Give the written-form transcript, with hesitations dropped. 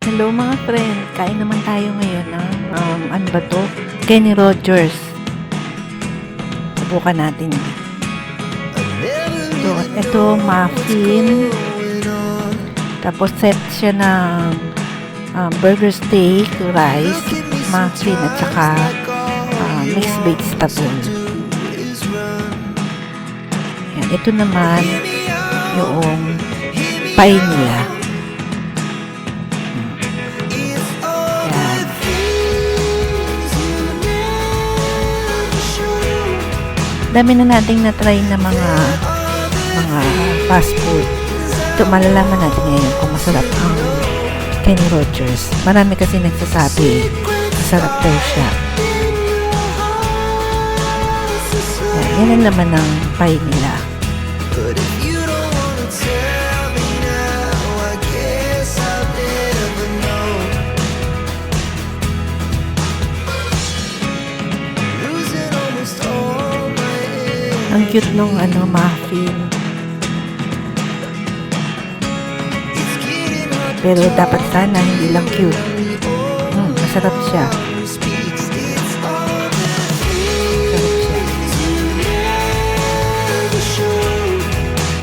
Hello mga friend, kain naman tayo ngayon ng ano ba to? Kenny Rogers. Subukan natin. So, ito muffin. Tapos set siya ng burger steak, rice, muffin at saka mixed vegetable. Yan, ito naman yung pie nila. Dami na nating na-try na mga fast food. Ito, malalaman natin ngayon kung masarap ang Kenny Rogers. Marami kasi nagsasabi, masarap daw siya. Yan ang laman ng pie nila. Ang cute nung muffin. Pero dapat sana hindi lang cute. Masarap siya.